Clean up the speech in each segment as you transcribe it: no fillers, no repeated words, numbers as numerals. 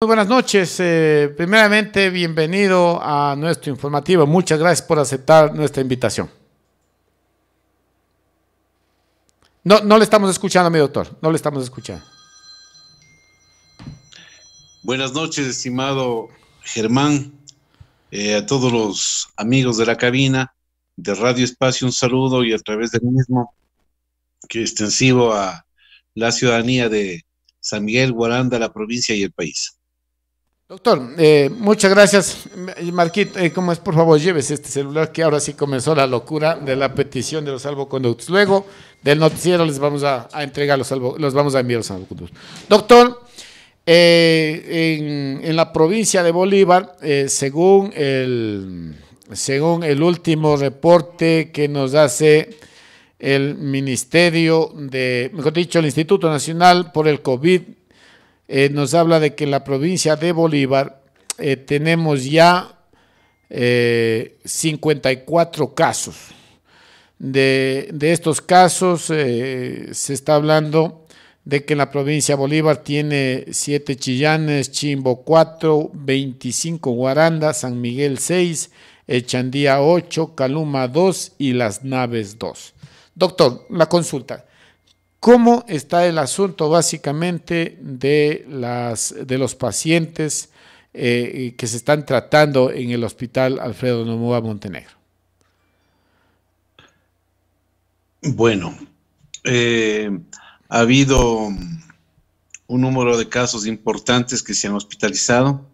Muy buenas noches. Primeramente, bienvenido a nuestro informativo. Muchas gracias por aceptar nuestra invitación. No le estamos escuchando, mi doctor. No le estamos escuchando. Buenas noches, estimado Germán. A todos los amigos de la cabina de Radio Espacio, un saludo y a través del mismo, que es extensivo a la ciudadanía de San Miguel, Guaranda, la provincia y el país. Doctor, muchas gracias. Marquito, ¿cómo es? Por favor, llévese este celular, que ahora sí comenzó la locura de la petición de los salvoconductos. Luego del noticiero les vamos a entregar los vamos a enviar los salvoconductos. Doctor, en la provincia de Bolívar, según el último reporte que nos hace el Ministerio mejor dicho, el Instituto Nacional por el COVID, nos habla de que en la provincia de Bolívar tenemos ya 54 casos. De estos casos se está hablando de que en la provincia de Bolívar tiene 7 Chillanes, Chimbo 4, 25 Guaranda, San Miguel 6, Echandía 8, Caluma 2 y Las Naves 2. Doctor, la consulta. ¿Cómo está el asunto básicamente de los pacientes que se están tratando en el Hospital Alfredo Noboa Montenegro? Bueno, ha habido un número de casos importantes que se han hospitalizado.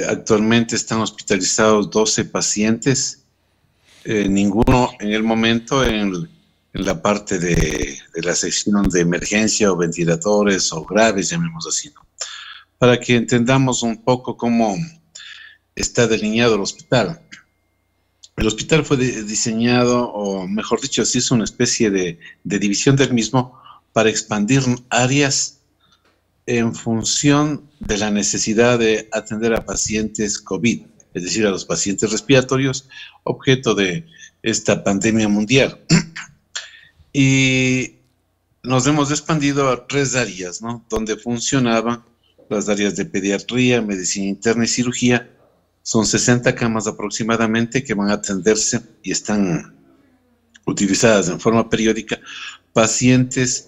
Actualmente están hospitalizados 12 pacientes, ninguno en el momento en la parte de la sección de emergencia o ventiladores o graves, llamemos así, ¿no? Para que entendamos un poco cómo está delineado el hospital. El hospital fue diseñado, o mejor dicho, se hizo una especie de división del mismo para expandir áreas en función de la necesidad de atender a pacientes COVID, es decir, a los pacientes respiratorios, objeto de esta pandemia mundial. Y nos hemos expandido a 3 áreas, ¿no? Donde funcionaban las áreas de pediatría, medicina interna y cirugía. Son 60 camas aproximadamente que van a atenderse y están utilizadas en forma periódica pacientes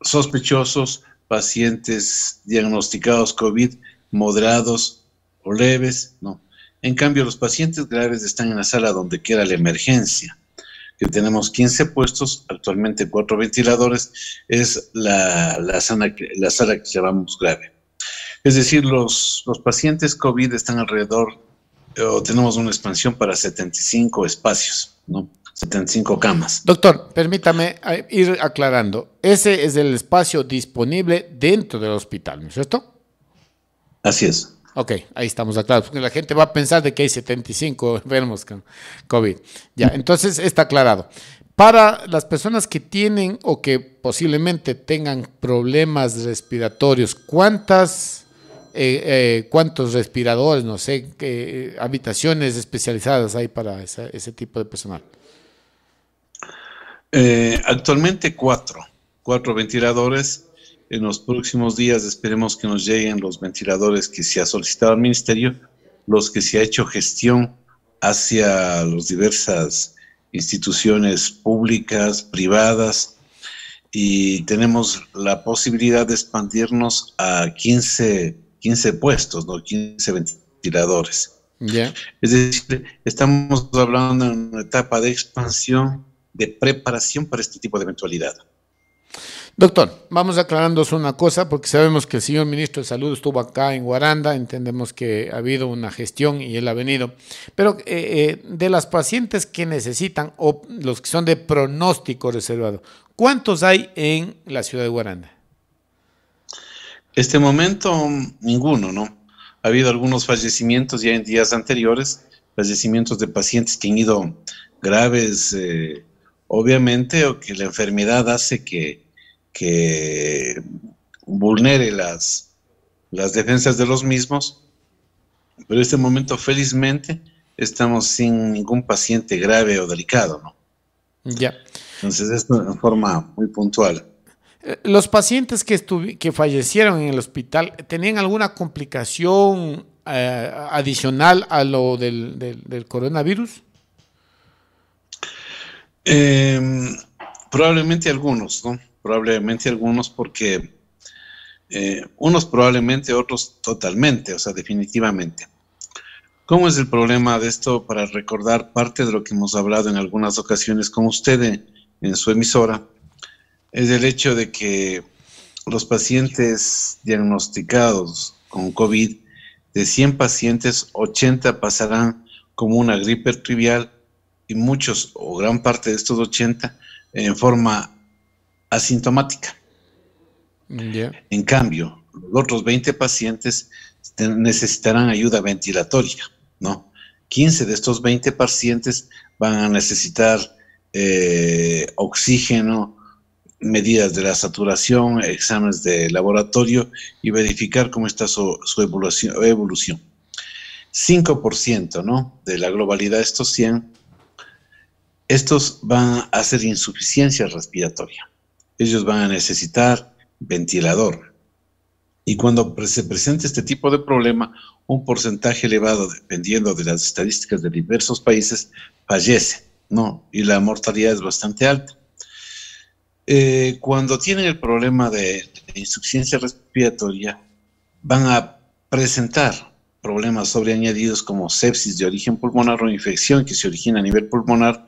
sospechosos, pacientes diagnosticados COVID, moderados o leves, ¿no? En cambio, los pacientes graves están en la sala donde queda la emergencia, que tenemos 15 puestos, actualmente 4 ventiladores, es la sala que llamamos grave. Es decir, los pacientes COVID están alrededor, o tenemos una expansión para 75 espacios, ¿no? 75 camas. Doctor, permítame ir aclarando. Ese es el espacio disponible dentro del hospital, ¿no es cierto? Así es. Ok, ahí estamos aclarados, porque la gente va a pensar de que hay 75 enfermos con COVID. Ya, entonces está aclarado. Para las personas que tienen o que posiblemente tengan problemas respiratorios, ¿cuántos respiradores, no sé, habitaciones especializadas hay para ese tipo de personal? Actualmente 4 ventiladores. En los próximos días esperemos que nos lleguen los ventiladores que se ha solicitado al ministerio, los que se ha hecho gestión hacia las diversas instituciones públicas, privadas, y tenemos la posibilidad de expandirnos a 15 puestos, ¿no? 15 ventiladores. Yeah. Es decir, estamos hablando de una etapa de expansión, de preparación para este tipo de eventualidad. Doctor, vamos aclarándonos una cosa, porque sabemos que el señor ministro de Salud estuvo acá en Guaranda, entendemos que ha habido una gestión y él ha venido, pero de las pacientes que necesitan, o los que son de pronóstico reservado, ¿cuántos hay en la ciudad de Guaranda? Este momento, ninguno, ¿no? Ha habido algunos fallecimientos ya en días anteriores, fallecimientos de pacientes que han ido graves, obviamente, o que la enfermedad hace que vulnere las defensas de los mismos, pero en este momento felizmente estamos sin ningún paciente grave o delicado, ¿no? Ya. Entonces esto en forma muy puntual. ¿Los pacientes que fallecieron en el hospital tenían alguna complicación adicional a lo del coronavirus? Probablemente algunos, ¿no? Probablemente algunos porque unos probablemente, otros totalmente, o sea, definitivamente. ¿Cómo es el problema de esto? Para recordar parte de lo que hemos hablado en algunas ocasiones con usted en su emisora, es el hecho de que los pacientes diagnosticados con COVID, de 100 pacientes, 80 pasarán como una gripe trivial y muchos o gran parte de estos 80 en forma asintomática. Yeah. En cambio, los otros 20 pacientes necesitarán ayuda ventilatoria, ¿no? 15 de estos 20 pacientes van a necesitar oxígeno, medidas de la saturación, exámenes de laboratorio y verificar cómo está su evolución. 5%, ¿no?, de la globalidad de estos 100, estos van a hacer insuficiencia respiratoria. Ellos van a necesitar ventilador. Y cuando se presenta este tipo de problema, un porcentaje elevado, dependiendo de las estadísticas de diversos países, fallece, ¿no? Y la mortalidad es bastante alta. Cuando tienen el problema de insuficiencia respiratoria, van a presentar problemas sobreañadidos como sepsis de origen pulmonar o infección que se origina a nivel pulmonar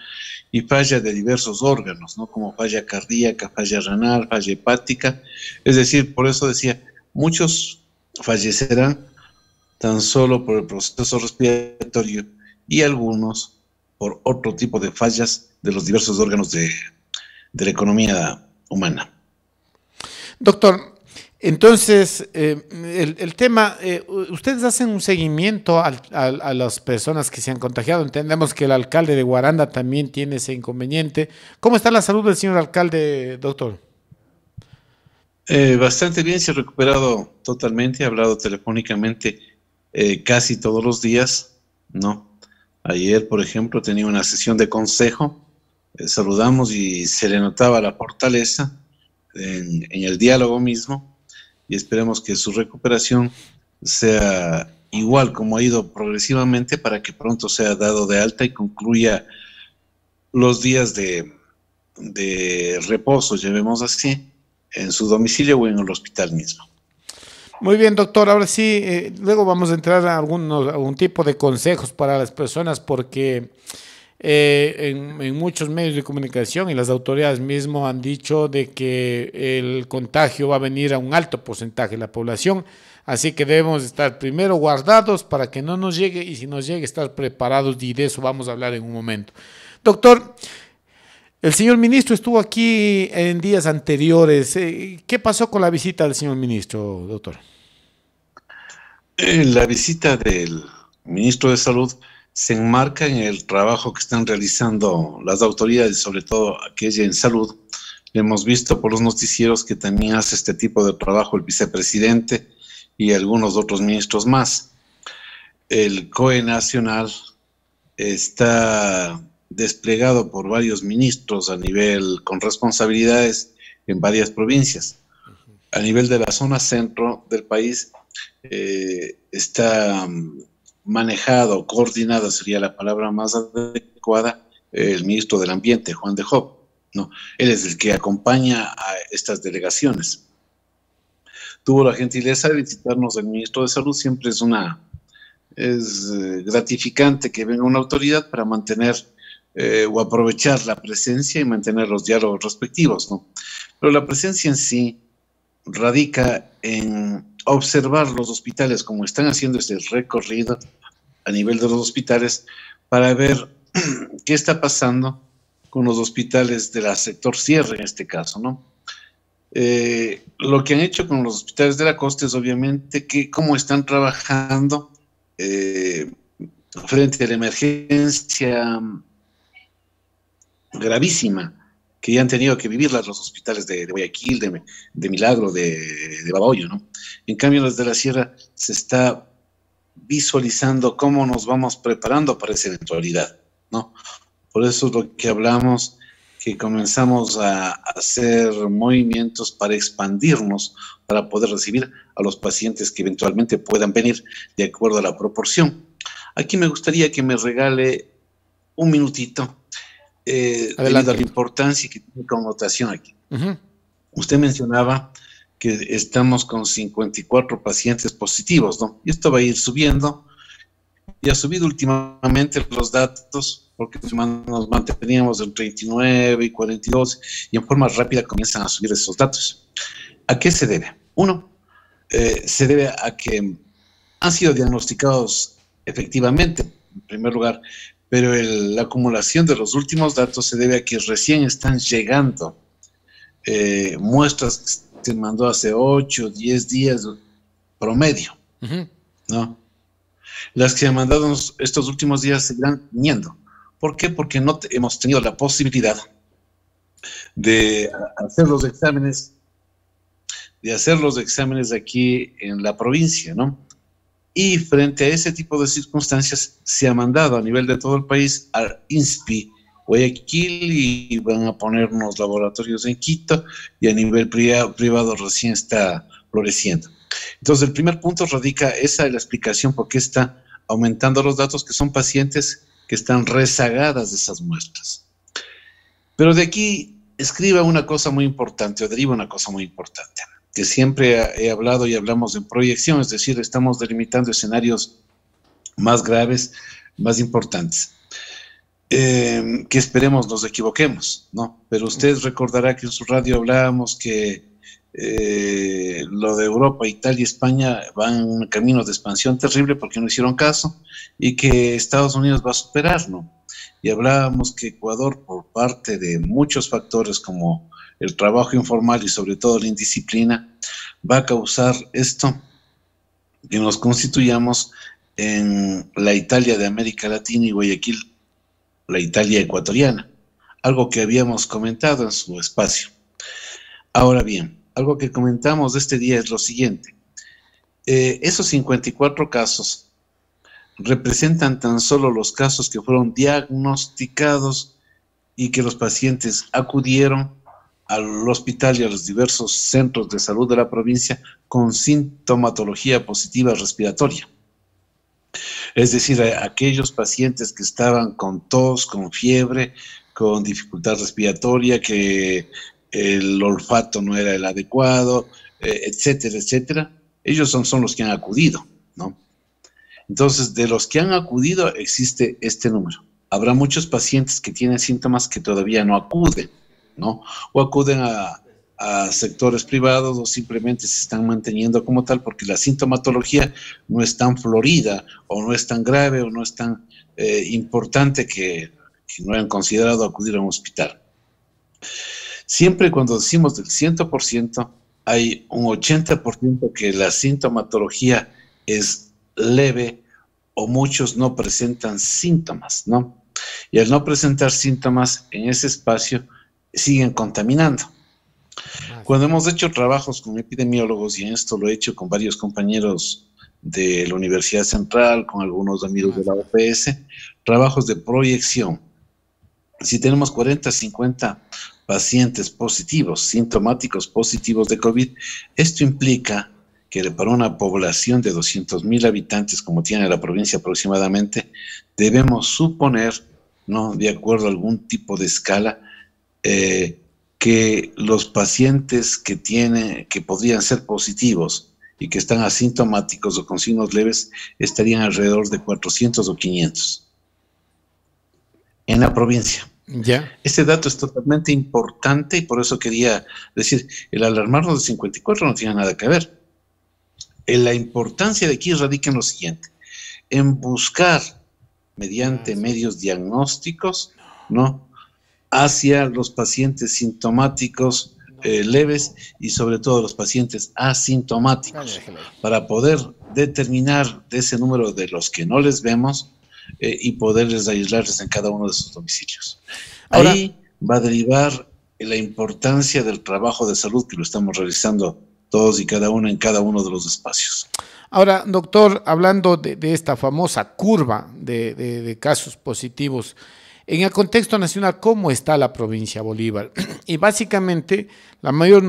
y falla de diversos órganos, ¿no?, como falla cardíaca, falla renal, falla hepática. Es decir, por eso decía, muchos fallecerán tan solo por el proceso respiratorio y algunos por otro tipo de fallas de los diversos órganos de la economía humana. Doctor, entonces, el tema, ustedes hacen un seguimiento a las personas que se han contagiado. Entendemos que el alcalde de Guaranda también tiene ese inconveniente. ¿Cómo está la salud del señor alcalde, doctor? Bastante bien, se ha recuperado totalmente, ha hablado telefónicamente casi todos los días, ¿no? Ayer, por ejemplo, tenía una sesión de consejo, saludamos y se le notaba la fortaleza en el diálogo mismo y esperemos que su recuperación sea igual como ha ido progresivamente para que pronto sea dado de alta y concluya los días de reposo, llevemos así, en su domicilio o en el hospital mismo. Muy bien, doctor. Ahora sí, luego vamos a entrar a algún tipo de consejos para las personas porque en muchos medios de comunicación y las autoridades mismo han dicho de que el contagio va a venir a un alto porcentaje de la población, así que debemos estar primero guardados para que no nos llegue y si nos llegue estar preparados y de eso vamos a hablar en un momento. Doctor, el señor ministro estuvo aquí en días anteriores. ¿Qué pasó con la visita del señor ministro, doctor? La visita del ministro de Salud se enmarca en el trabajo que están realizando las autoridades, sobre todo aquella en salud. Hemos visto por los noticieros que también hace este tipo de trabajo el vicepresidente y algunos otros ministros más. El COE nacional está desplegado por varios ministros a nivel con responsabilidades en varias provincias. A nivel de la zona centro del país está manejado, coordinado sería la palabra más adecuada, el ministro del Ambiente, Juan de Job, ¿no? Él es el que acompaña a estas delegaciones. Tuvo la gentileza de visitarnos el ministro de Salud, siempre es gratificante que venga una autoridad para mantener o aprovechar la presencia y mantener los diálogos respectivos, ¿no? Pero la presencia en sí radica en observar los hospitales como están haciendo este recorrido a nivel de los hospitales para ver qué está pasando con los hospitales del sector cierre en este caso, ¿no? Lo que han hecho con los hospitales de la costa es obviamente que cómo están trabajando frente a la emergencia gravísima que ya han tenido que vivir los hospitales de Guayaquil, de Milagro, de Babahoyo, ¿no? En cambio, los de la sierra se está visualizando cómo nos vamos preparando para esa eventualidad, ¿no? Por eso es lo que hablamos que comenzamos a hacer movimientos para expandirnos, para poder recibir a los pacientes que eventualmente puedan venir de acuerdo a la proporción. Aquí me gustaría que me regale un minutito, debido a la importancia que tiene connotación aquí. Usted mencionaba que estamos con 54 pacientes positivos, ¿no? Y esto va a ir subiendo, y ha subido últimamente los datos, porque nos manteníamos en 39 y 42, y en forma rápida comienzan a subir esos datos. ¿A qué se debe? Uno, se debe a que han sido diagnosticados efectivamente, en primer lugar, pero la acumulación de los últimos datos se debe a que recién están llegando muestras que se mandó hace 8, 10 días promedio, ¿no? Las que se han mandado estos últimos días seguirán viniendo. ¿Por qué? Porque no hemos tenido la posibilidad de hacer los exámenes, aquí en la provincia, ¿no? Y frente a ese tipo de circunstancias se ha mandado a nivel de todo el país al INSPI Guayaquil, y van a ponernos laboratorios en Quito, y a nivel privado recién está floreciendo. Entonces, el primer punto radica esa es la explicación por qué está aumentando los datos, que son pacientes que están rezagadas de esas muestras. Pero de aquí escriba una cosa muy importante, o deriva una cosa muy importante, que siempre he hablado y hablamos en proyección, es decir, estamos delimitando escenarios más graves, más importantes. Que esperemos nos equivoquemos, ¿no? Pero usted recordará que en su radio hablábamos que lo de Europa, Italia y España van en un camino de expansión terrible porque no hicieron caso, y que Estados Unidos va a superar, ¿no? Y hablábamos que Ecuador, por parte de muchos factores como el trabajo informal y sobre todo la indisciplina, va a causar esto, que nos constituyamos en la Italia de América Latina y Guayaquil la Italia ecuatoriana, algo que habíamos comentado en su espacio. Ahora bien, algo que comentamos de este día es lo siguiente: esos 54 casos representan tan solo los casos que fueron diagnosticados y que los pacientes acudieron al hospital y a los diversos centros de salud de la provincia con sintomatología positiva respiratoria. Es decir, aquellos pacientes que estaban con tos, con fiebre, con dificultad respiratoria, que el olfato no era el adecuado, etcétera, etcétera, ellos son los que han acudido, ¿no? Entonces, de los que han acudido existe este número. Habrá muchos pacientes que tienen síntomas que todavía no acuden, ¿no? O acuden a sectores privados, o simplemente se están manteniendo como tal porque la sintomatología no es tan florida, o no es tan grave, o no es tan importante que no hayan considerado acudir a un hospital. Siempre cuando decimos del 100%, hay un 80% que la sintomatología es leve, o muchos no presentan síntomas, ¿no? Y al no presentar síntomas en ese espacio, siguen contaminando. Cuando hemos hecho trabajos con epidemiólogos, y en esto lo he hecho con varios compañeros de la Universidad Central, con algunos amigos de la OPS, trabajos de proyección. Si tenemos 40, 50 pacientes positivos, sintomáticos positivos de COVID, esto implica que para una población de 200,000 habitantes, como tiene la provincia aproximadamente, debemos suponer, ¿no?, de acuerdo a algún tipo de escala, que los pacientes que podrían ser positivos y que están asintomáticos o con signos leves estarían alrededor de 400 o 500 en la provincia. Ya. Este dato es totalmente importante, y por eso quería decir, el alarmarnos de 54 no tiene nada que ver. La importancia de aquí radica en lo siguiente: en buscar mediante medios diagnósticos, ¿no?, hacia los pacientes sintomáticos leves, y sobre todo los pacientes asintomáticos, para poder determinar de ese número de los que no les vemos y poderles aislarles en cada uno de sus domicilios. Ahora, ahí va a derivar la importancia del trabajo de salud que lo estamos realizando todos y cada uno en cada uno de los espacios. Ahora, doctor, hablando de esta famosa curva de casos positivos, En el contexto nacional, ¿cómo está la provincia Bolívar? Y básicamente, el mayor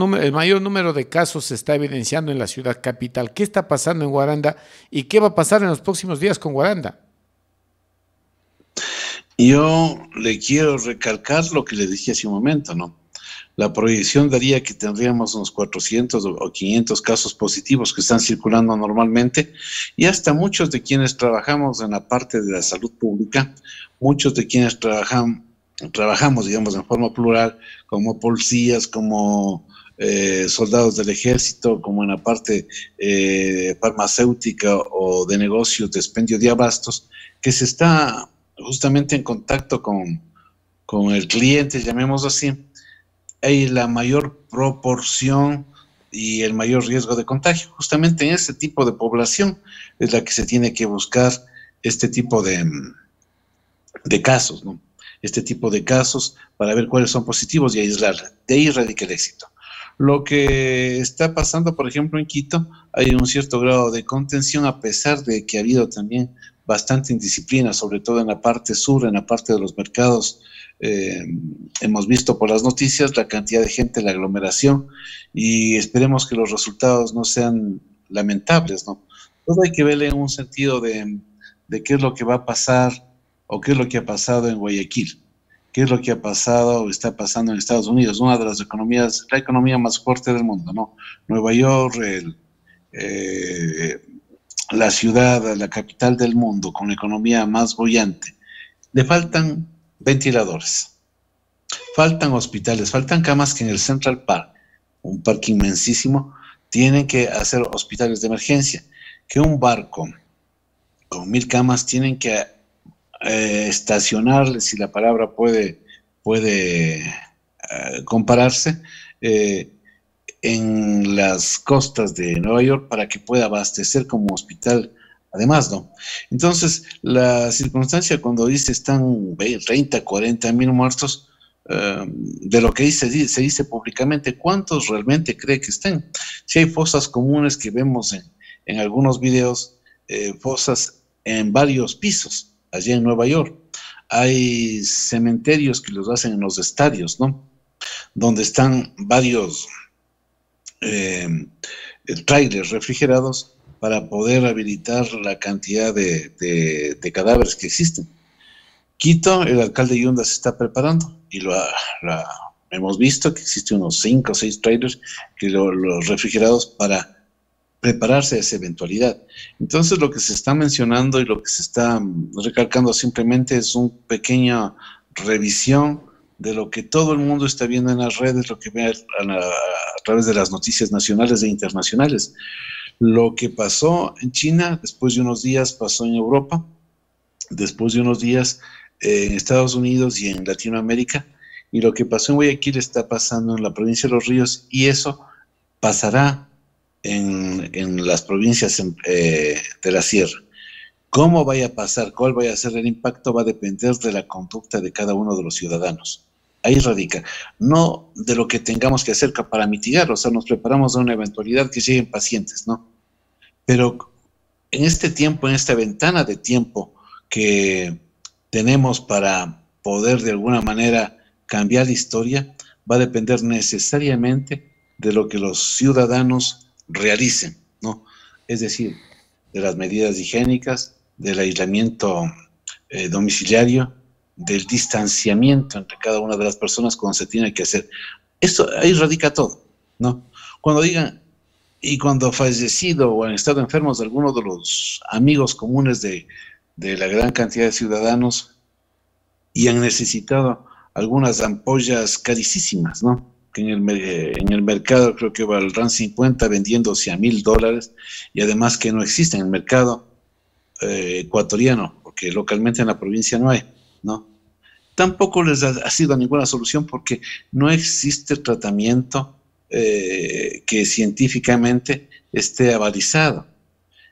número de casos se está evidenciando en la ciudad capital. ¿Qué está pasando en Guaranda y qué va a pasar en los próximos días con Guaranda? Yo le quiero recalcar lo que le dije hace un momento, ¿no? La proyección daría que tendríamos unos 400 o 500 casos positivos que están circulando normalmente, y hasta muchos de quienes trabajamos en la parte de la salud pública, muchos de quienes trabajamos, digamos, en forma plural, como policías, como soldados del ejército, como en la parte farmacéutica o de negocios de expendio de abastos, que se está justamente en contacto con el cliente, llamémoslo así. Hay la mayor proporción y el mayor riesgo de contagio. Justamente en este tipo de población es la que se tiene que buscar este tipo de casos, ¿no? Este tipo de casos para ver cuáles son positivos y aislarla. De ahí radica el éxito. Lo que está pasando, por ejemplo, en Quito, hay un cierto grado de contención, a pesar de que ha habido también bastante indisciplina, sobre todo en la parte sur, en la parte de los mercados. Hemos visto por las noticias la cantidad de gente, la aglomeración, y esperemos que los resultados no sean lamentables, ¿no? Todo hay que verle en un sentido de qué es lo que va a pasar o qué es lo que ha pasado en Guayaquil, qué es lo que ha pasado o está pasando en Estados Unidos, una de las economías, la economía más fuerte del mundo, ¿no? Nueva York, la ciudad, la capital del mundo, con la economía más bollante. Le faltan ventiladores, faltan hospitales, faltan camas que en el Central Park, un parque inmensísimo, tienen que hacer hospitales de emergencia, que un barco con 1000 camas tienen que estacionar, si la palabra puede compararse, en las costas de Nueva York para que pueda abastecer como hospital. Además, ¿no? Entonces, la circunstancia cuando dice están 30, 40 mil muertos, de lo que se dice públicamente, ¿cuántos realmente cree que estén? Si hay fosas comunes que vemos en algunos videos, fosas en varios pisos, allí en Nueva York. Hay cementerios que los hacen en los estadios, ¿no? Donde están varios trailers refrigerados para poder habilitar la cantidad de cadáveres que existen. Quito, el alcalde Yunda se está preparando y hemos visto que existen unos 5 o 6 trailers que los refrigerados para prepararse a esa eventualidad. Entonces lo que se está mencionando y lo que se está recalcando simplemente es una pequeña revisión de lo que todo el mundo está viendo en las redes, lo que ve a través de las noticias nacionales e internacionales. Lo que pasó en China, después de unos días pasó en Europa, después de unos días en Estados Unidos y en Latinoamérica, y lo que pasó en Guayaquil está pasando en la provincia de Los Ríos, y eso pasará en las provincias de la sierra. ¿Cómo vaya a pasar, cuál vaya a ser el impacto? Va a depender de la conducta de cada uno de los ciudadanos. Ahí radica, no de lo que tengamos que hacer para mitigarlo. O sea, nos preparamos a una eventualidad que lleguen pacientes, ¿no? Pero en este tiempo, en esta ventana de tiempo que tenemos para poder de alguna manera cambiar la historia, va a depender necesariamente de lo que los ciudadanos realicen, ¿no? Es decir, de las medidas higiénicas, del aislamiento domiciliario, del distanciamiento entre cada una de las personas cuando se tiene que hacer. Esto, ahí radica todo, ¿no? Cuando digan, y cuando ha fallecido o han estado enfermos de algunos de los amigos comunes de la gran cantidad de ciudadanos y han necesitado algunas ampollas carísimas, ¿no? Que en el mercado creo que valdrán 50 vendiéndose a $1000, y además que no existe en el mercado ecuatoriano, porque localmente en la provincia no hay, ¿no? Tampoco les ha sido ninguna solución porque no existe tratamiento que científicamente esté avalizado,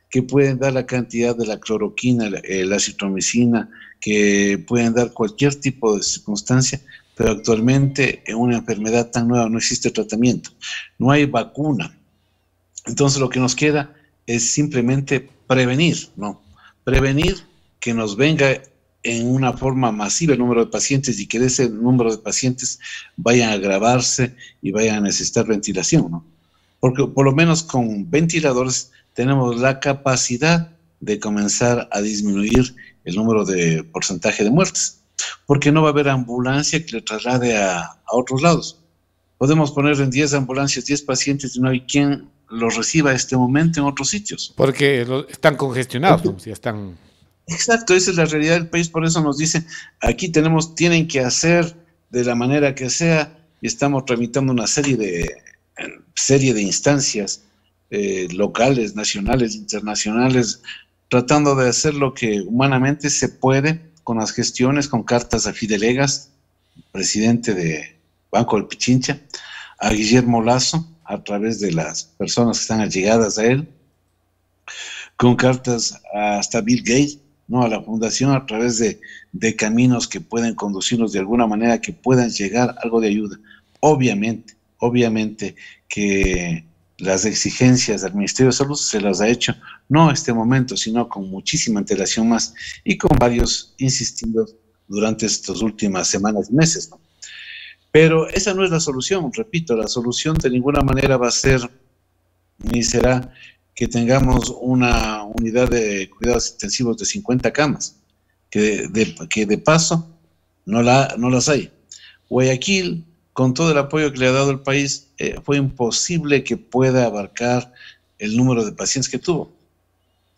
que pueden dar la cantidad de la cloroquina, la acitromicina, que pueden dar cualquier tipo de circunstancia, pero actualmente en una enfermedad tan nueva no existe tratamiento, no hay vacuna. Entonces lo que nos queda es simplemente prevenir, ¿no? Prevenir que nos venga en una forma masiva el número de pacientes y que de ese número de pacientes vayan a agravarse y vayan a necesitar ventilación, ¿no? Porque por lo menos con ventiladores tenemos la capacidad de comenzar a disminuir el número de porcentaje de muertes, porque no va a haber ambulancia que le traslade a otros lados. Podemos poner en 10 ambulancias 10 pacientes y no hay quien los reciba a este momento en otros sitios. Porque están congestionados, ¿no? Ya están... Exacto, esa es la realidad del país, por eso nos dicen, aquí tienen que hacer de la manera que sea, y estamos tramitando una serie de instancias locales, nacionales, internacionales, tratando de hacer lo que humanamente se puede con las gestiones, con cartas a Fidelegas, presidente de Banco del Pichincha, a Guillermo Lasso, a través de las personas que están allegadas a él, con cartas hasta Bill Gates, ¿no? A la fundación, a través de caminos que pueden conducirnos de alguna manera, que puedan llegar algo de ayuda. Obviamente que las exigencias del Ministerio de Salud se las ha hecho, no a este momento, sino con muchísima antelación más, y con varios insistidos durante estas últimas semanas y meses, ¿no? Pero esa no es la solución, repito, la solución de ninguna manera va a ser ni será que tengamos una unidad de cuidados intensivos de 50 camas, que de paso no las hay. Guayaquil, con todo el apoyo que le ha dado el país, fue imposible que pueda abarcar el número de pacientes que tuvo.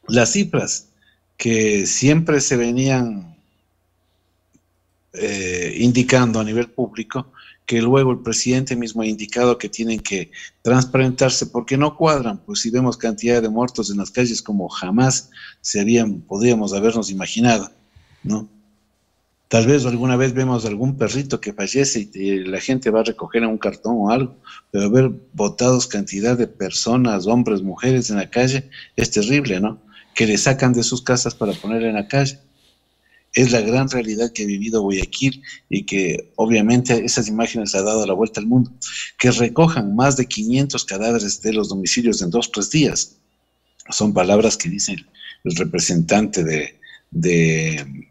Las cifras que siempre se venían indicando a nivel público, que luego el presidente mismo ha indicado que tienen que transparentarse porque no cuadran, pues si vemos cantidad de muertos en las calles como jamás podríamos habernos imaginado, ¿no? Tal vez alguna vez vemos algún perrito que fallece y la gente va a recoger en un cartón o algo, pero ver botados cantidad de personas, hombres, mujeres en la calle, es terrible, ¿no? Que le sacan de sus casas para poner en la calle. Es la gran realidad que ha vivido Guayaquil y que obviamente esas imágenes ha dado la vuelta al mundo. Que recojan más de 500 cadáveres de los domicilios en 2 o 3 días. Son palabras que dice el representante de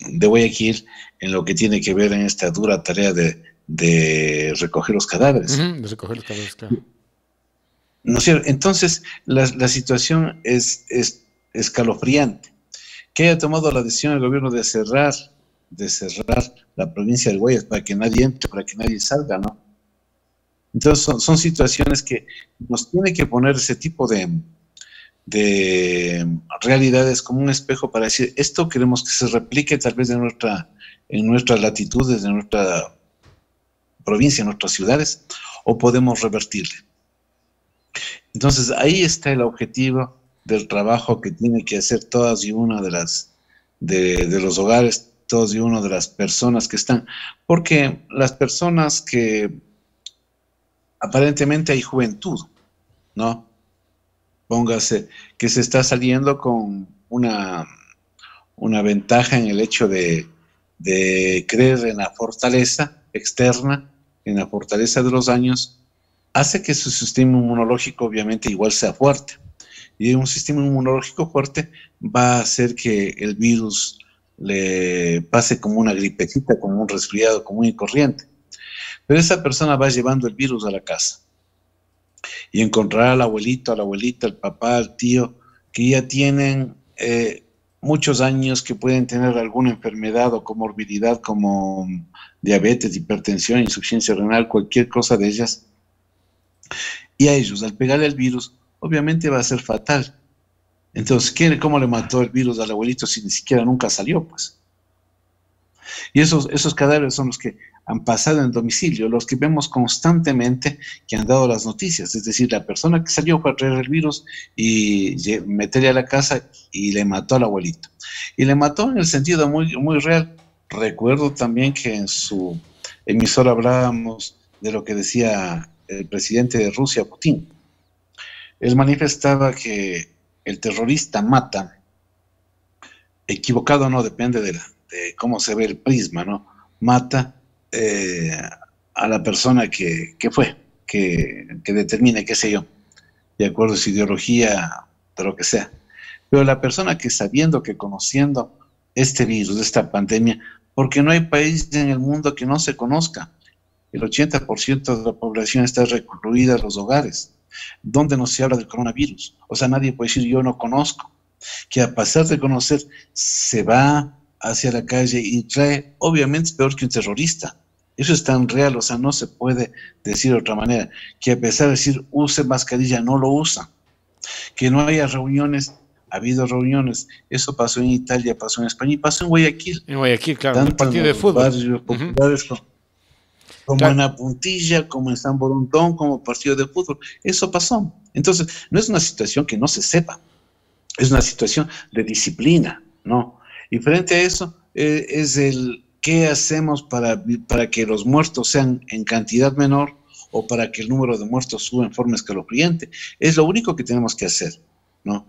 Guayaquil en lo que tiene que ver en esta dura tarea de recoger los cadáveres. De recoger los cadáveres, claro. ¿No es cierto? Entonces, la situación es escalofriante. Que haya tomado la decisión el gobierno de cerrar la provincia del Guayas para que nadie entre, para que nadie salga, ¿no? Entonces son situaciones que nos tiene que poner ese tipo de realidades como un espejo para decir, esto queremos que se replique tal vez en nuestras latitudes, en nuestra provincia, en nuestras ciudades, o podemos revertirle. Entonces ahí está el objetivo del trabajo que tiene que hacer todas y una de los hogares, todas y una de las personas que están, porque las personas que aparentemente hay juventud, ¿no? Póngase que se está saliendo con una ventaja en el hecho de creer en la fortaleza externa, en la fortaleza de los años, hace que su sistema inmunológico obviamente igual sea fuerte. Y un sistema inmunológico fuerte va a hacer que el virus le pase como una gripecita, como un resfriado común y corriente. Pero esa persona va llevando el virus a la casa y encontrará al abuelito, a la abuelita, al papá, al tío, que ya tienen muchos años, que pueden tener alguna enfermedad o comorbilidad como diabetes, hipertensión, insuficiencia renal, cualquier cosa de ellas. Y a ellos, al pegarle el virus, obviamente va a ser fatal. Entonces, ¿cómo le mató el virus al abuelito si ni siquiera nunca salió, pues? Y esos cadáveres son los que han pasado en domicilio, los que vemos constantemente que han dado las noticias. Es decir, la persona que salió fue a traer el virus y meterle a la casa y le mató al abuelito. Y le mató en el sentido muy, muy real. Recuerdo también que en su emisora hablábamos de lo que decía el presidente de Rusia, Putin. Él manifestaba que el terrorista mata, equivocado no, depende de cómo se ve el prisma, ¿no? Mata a la persona que determine, qué sé yo, de acuerdo a su ideología, de lo que sea. Pero la persona que sabiendo, que conociendo, este virus, esta pandemia, porque no hay país en el mundo que no se conozca. El 80% de la población está recluida a los hogares, donde no se habla del coronavirus. O sea, nadie puede decir yo no conozco, que a pesar de conocer, se va hacia la calle y trae, obviamente es peor que un terrorista. Eso es tan real, o sea, no se puede decir de otra manera, que a pesar de decir use mascarilla, no lo usa. Que no haya reuniones, ha habido reuniones, eso pasó en Italia, pasó en España y pasó en Guayaquil. En Guayaquil, claro, un Tanto en partido de los fútbol. barrios populares como Claro. en La Puntilla, como en San Borondón, como partido de fútbol. Eso pasó. Entonces, no es una situación que no se sepa, es una situación de disciplina, ¿no? Y frente a eso, es el qué hacemos para que los muertos sean en cantidad menor o para que el número de muertos suba en forma escalofriante. Es lo único que tenemos que hacer, ¿no?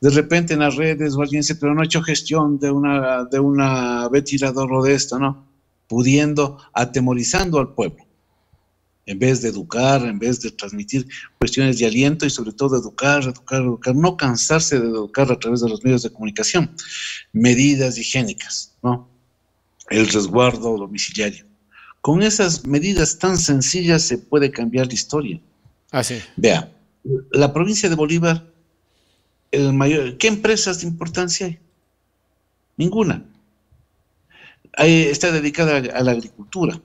De repente en las redes o alguien dice, pero no he hecho gestión de una ventilador o de esto, ¿no? Pudiendo, atemorizando al pueblo, en vez de educar, en vez de transmitir cuestiones de aliento y sobre todo educar, no cansarse de educar a través de los medios de comunicación. Medidas higiénicas, ¿no? El resguardo domiciliario. Con esas medidas tan sencillas se puede cambiar la historia. Así. Vea, la provincia de Bolívar, ¿qué empresas de importancia hay? Ninguna. Está dedicada a la agricultura.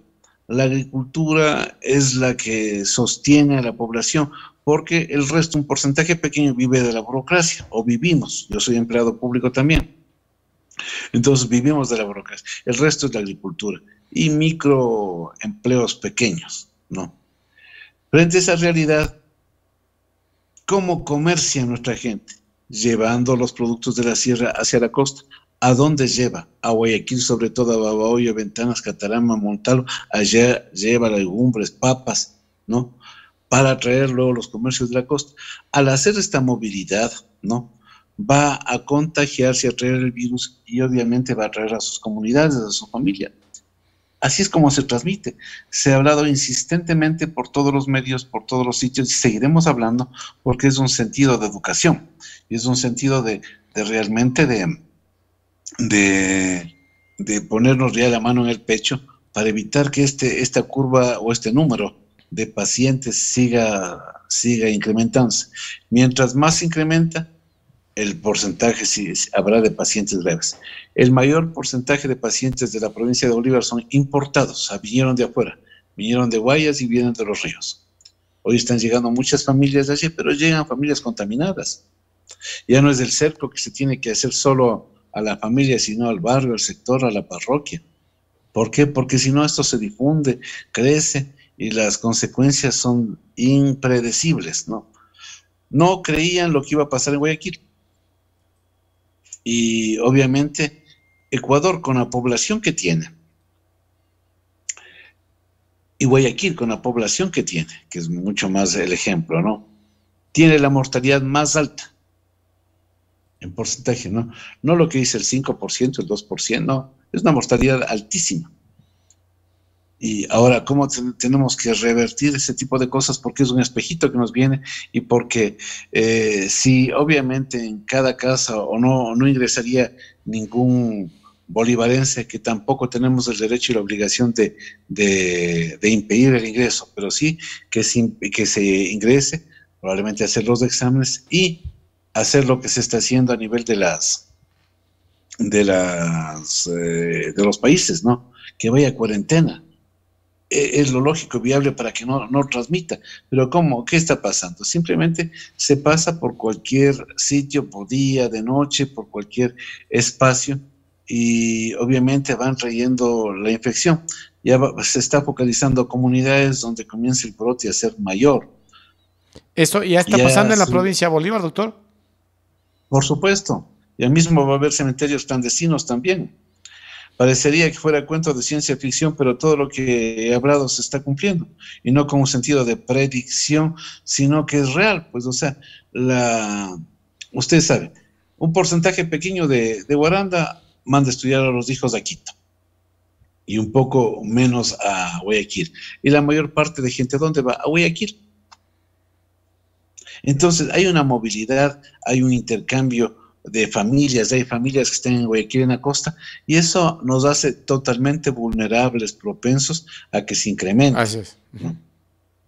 La agricultura es la que sostiene a la población, porque el resto, un porcentaje pequeño, vive de la burocracia, o vivimos. Yo soy empleado público también. Entonces vivimos de la burocracia. El resto es la agricultura y microempleos pequeños, ¿no? Frente a esa realidad, ¿cómo comercia nuestra gente? Llevando los productos de la sierra hacia la costa. ¿A dónde lleva? A Guayaquil, sobre todo a Babahoyo, Ventanas, Catarama, Montalvo. Allá lleva legumbres, papas, ¿no? Para traer luego los comercios de la costa. Al hacer esta movilidad, ¿no? Va a contagiarse, a traer el virus y obviamente va a traer a sus comunidades, a su familia. Así es como se transmite. Se ha hablado insistentemente por todos los medios, por todos los sitios, y seguiremos hablando porque es un sentido de educación, y es un sentido de realmente de ponernos ya la mano en el pecho para evitar que esta curva o este número de pacientes siga incrementándose. Mientras más se incrementa, el porcentaje sí, habrá de pacientes graves. El mayor porcentaje de pacientes de la provincia de Bolívar son importados, o sea, vinieron de afuera, vinieron de Guayas y vienen de los ríos. Hoy están llegando muchas familias de allí, pero llegan familias contaminadas. Ya no es del cerco que se tiene que hacer solo a la familia, sino al barrio, al sector, a la parroquia. ¿Por qué? Porque si no esto se difunde, crece y las consecuencias son impredecibles, ¿no? No creían lo que iba a pasar en Guayaquil. Y obviamente Ecuador con la población que tiene y Guayaquil con la población que tiene, que es mucho más el ejemplo, ¿no? Tiene la mortalidad más alta en porcentaje, ¿no? No lo que dice el 5%, el 2%, no, es una mortalidad altísima. Y ahora, ¿cómo tenemos que revertir ese tipo de cosas? Porque es un espejito que nos viene y porque si obviamente en cada casa o no ingresaría ningún bolivarense, que tampoco tenemos el derecho y la obligación de impedir el ingreso, pero sí que se ingrese, probablemente hacer los exámenes y hacer lo que se está haciendo a nivel de los países, ¿no? Que vaya a cuarentena. Es lo lógico y viable para que no transmita. Pero ¿cómo? ¿Qué está pasando? Simplemente se pasa por cualquier sitio, por día, de noche, por cualquier espacio y obviamente van trayendo la infección. Ya se está focalizando comunidades donde comienza el brote a ser mayor. ¿Esto ya está pasando en la provincia de Bolívar, doctor? Por supuesto. Ya mismo va a haber cementerios clandestinos también. Parecería que fuera cuento de ciencia ficción, pero todo lo que he hablado se está cumpliendo. Y no con un sentido de predicción, sino que es real. Pues, o sea, usted sabe, un porcentaje pequeño de Guaranda manda a estudiar a los hijos a Quito. Y un poco menos a Guayaquil. Y la mayor parte de gente, ¿dónde va? A Guayaquil. Entonces, hay una movilidad, hay un intercambio de familias, hay familias que están en Guayaquil, en la costa, y eso nos hace totalmente vulnerables, propensos a que se incremente. Así es. ¿No?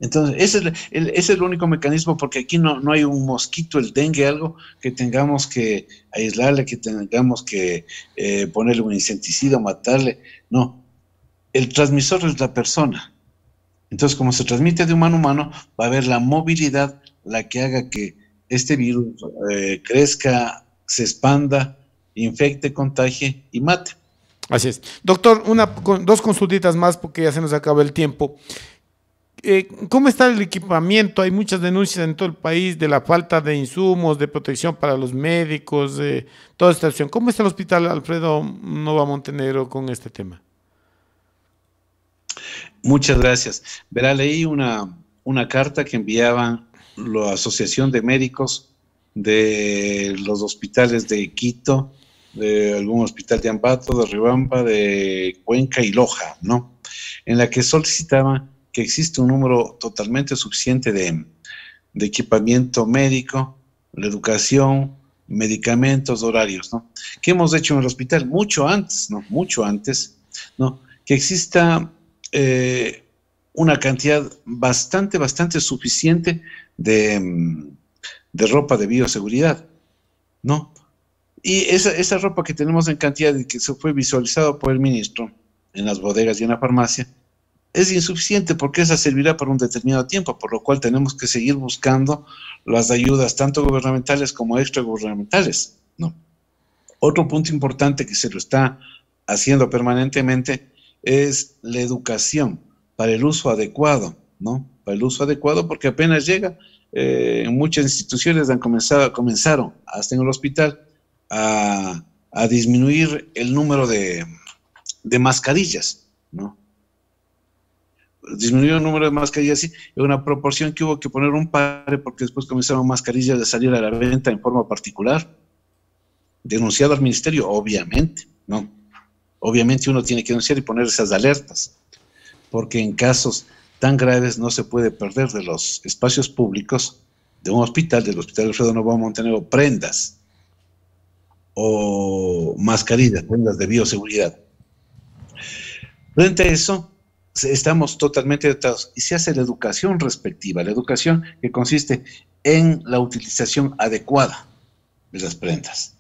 Entonces, ese es el único mecanismo, porque aquí no hay un mosquito, el dengue, algo que tengamos que aislarle, que tengamos que ponerle un insecticida, matarle. No, el transmisor es la persona. Entonces, como se transmite de humano a humano, va a haber la movilidad la que haga que este virus crezca, se expanda, infecte, contagie y mate. Así es. Doctor, dos consultitas más porque ya se nos acaba el tiempo. ¿Cómo está el equipamiento? Hay muchas denuncias en todo el país de la falta de insumos, de protección para los médicos, toda esta situación. ¿Cómo está el hospital Alfredo Nova Montenegro con este tema? Muchas gracias. Verá, leí una carta que enviaban la Asociación de Médicos de los hospitales de Quito, de algún hospital de Ambato, de Riobamba, de Cuenca y Loja, ¿no? En la que solicitaban que existe un número totalmente suficiente de equipamiento médico, la educación, medicamentos, horarios, ¿no? ¿Qué hemos hecho en el hospital? Mucho antes, ¿no? Que exista una cantidad bastante suficiente de ropa de bioseguridad, ¿no? Y esa ropa que tenemos en cantidad y que se fue visualizado por el ministro en las bodegas y en la farmacia, es insuficiente porque esa servirá por un determinado tiempo, por lo cual tenemos que seguir buscando las ayudas tanto gubernamentales como extragubernamentales, ¿no? Otro punto importante que se lo está haciendo permanentemente es la educación para el uso adecuado, ¿no? Para el uso adecuado, porque apenas llega, en muchas instituciones comenzaron, hasta en el hospital, a disminuir el número de mascarillas, ¿no? Disminuyó el número de mascarillas, sí, en una proporción que hubo que poner un pare, porque después comenzaron mascarillas a salir a la venta en forma particular, denunciado al ministerio, obviamente, ¿no? Obviamente uno tiene que denunciar y poner esas alertas, porque en casos tan graves no se puede perder de los espacios públicos de un hospital, del Hospital Alfredo Nova Montenegro, prendas o mascarillas, prendas de bioseguridad. Frente a eso, estamos totalmente dotados y se hace la educación respectiva, la educación que consiste en la utilización adecuada de las prendas,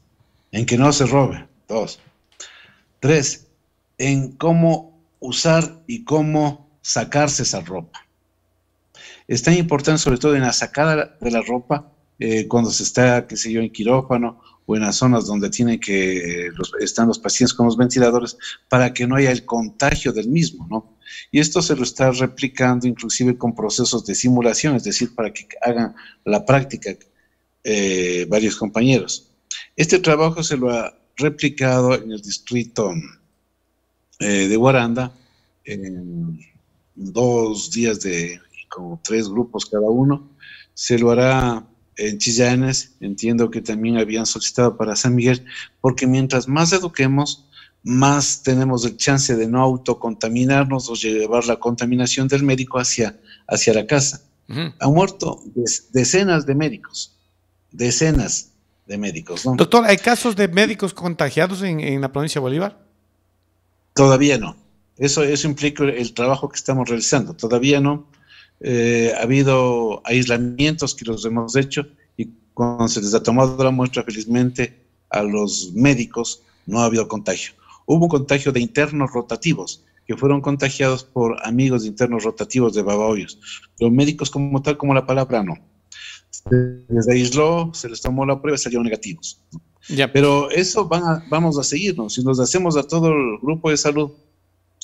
en que no se robe. 2. 3. En cómo usar y cómo sacarse esa ropa. Es tan importante, sobre todo en la sacada de la ropa, cuando se está, qué sé yo, en quirófano o en las zonas donde están los pacientes con los ventiladores, para que no haya el contagio del mismo, ¿no? Y esto se lo está replicando inclusive con procesos de simulación, es decir, para que hagan la práctica varios compañeros. Este trabajo se lo ha replicado en el distrito de Guaranda, en 2 días como 3 grupos cada uno. Se lo hará en Chillanes, entiendo que también habían solicitado para San Miguel, porque mientras más eduquemos, más tenemos el chance de no autocontaminarnos o llevar la contaminación del médico hacia la casa. Han muerto decenas de médicos, ¿no? Doctor, ¿hay casos de médicos contagiados en la provincia de Bolívar? Todavía no. Eso implica el trabajo que estamos realizando. Todavía no. Ha habido aislamientos que los hemos hecho y cuando se les ha tomado la muestra, felizmente, a los médicos no ha habido contagio. Hubo un contagio de internos rotativos que fueron contagiados por amigos de internos rotativos de Babahoyos. Los médicos como tal, como la palabra, no. Se les aisló, se les tomó la prueba y salieron negativos. Ya. Pero eso vamos a seguirnos. Si nos hacemos a todo el grupo de salud,